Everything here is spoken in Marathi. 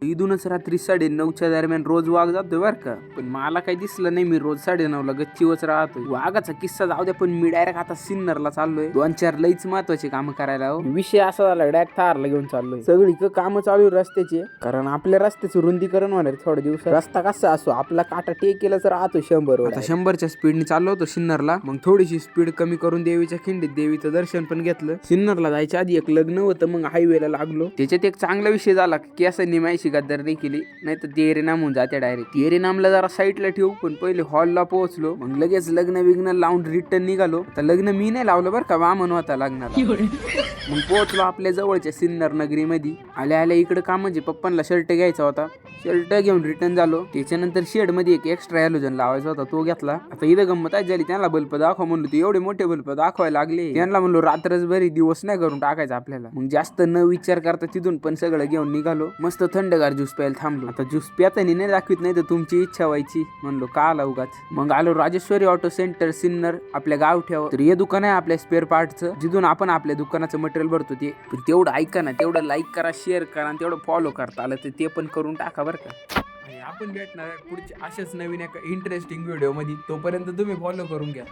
इथूनच रात्री 9:30च्या दरम्यान रोज वाघ जातोय बर का, पण मला काही दिसलं नाही. मी रोज 9:30ला गच्चीवच राहतोय. वाघाचा किस्सा जाऊ द्या, पण मी डायरेक्ट आता सिन्नरला चाललोय 2-4 लईच महत्वाचे काम करायला. हो, विषय असा झाला, डायरेक्ट थारला घेऊन चाललोय. सगळी काम चालू रस्त्याचे, कारण आपल्या रस्त्याचं रुंदीकरण होणार थोड्या दिवसात. रस्ता कसा असो, आपला काटा टेकेलाच राहतो 100 वर. आता 100च्या स्पीडने चाललो होतो सिन्नरला. मग थोडीशी स्पीड कमी करून देवीच्या खिंडीत देवीचं दर्शन पण घेतलं. सिन्नरला जायच्या आधी एक लग्न होतं, मग हायवेला लागलो. त्याच्यात एक चांगला विषय झाला की असं निमायशी गद्दार नाही केली, नाही तर तेरेनाम होऊन जाते डायरेक्ट. तेरेनामला जरा साईडला ठेवू, पण पहिले हॉलला पोहोचलो. मग लगेच लग्न विग्न लावून रिटर्न निघालो. आता लग्न मी नाही लावलं बरं का, वामन होता लग्नाला. मग पोहोचलो आपल्या जवळच्या सिन्नर नगरीमध्ये. आल्या आल्या इकडे काम म्हणजे पप्पांना शर्ट घ्यायचा होता. शर्ट घेऊन रिटर्न झालो. त्याच्यानंतर शेड मध्ये एक एक्स्ट्रा हॅलोजन लावायचा होता, तो घेतला. आता इथं गंमत आहे झाली, त्यांना बल्ब दाखवा म्हणलो, ते एवढे मोठे बल्ब दाखवायला लागले. त्यांना म्हणलो रात्रच बरी, दिवस नाही करून टाकायचा आपल्याला. मग जास्त न विचार करता तिथून पण सगळं घेऊन निघालो. मस्त थंडगार ज्यूस प्यायला थांबलो. आता ज्यूस प्यातानी नाही दाखवित, नाही तर तुमची इच्छा व्हायची. म्हणलो का आला उगाच. मग आलो राजेश्वरी ऑटो सेंटर सिन्नर, आपल्या गावठ्यावर. तर हे दुकान आहे आपल्या स्पेअर पार्टचं, जिथून आपण आपल्या दुकानाचं मटेरियल भरतो. ते पण तेवढं ऐका ना, तेवढं लाईक करा, शेअर करा, आणि तेवढं फॉलो करता आलं तर ते पण करून टाका बरं का. आणि आपण भेटणार पुढच्या अशाच नवीन एका इंटरेस्टिंग व्हिडिओ मध्ये. तोपर्यंत तुम्ही फॉलो करून घ्या.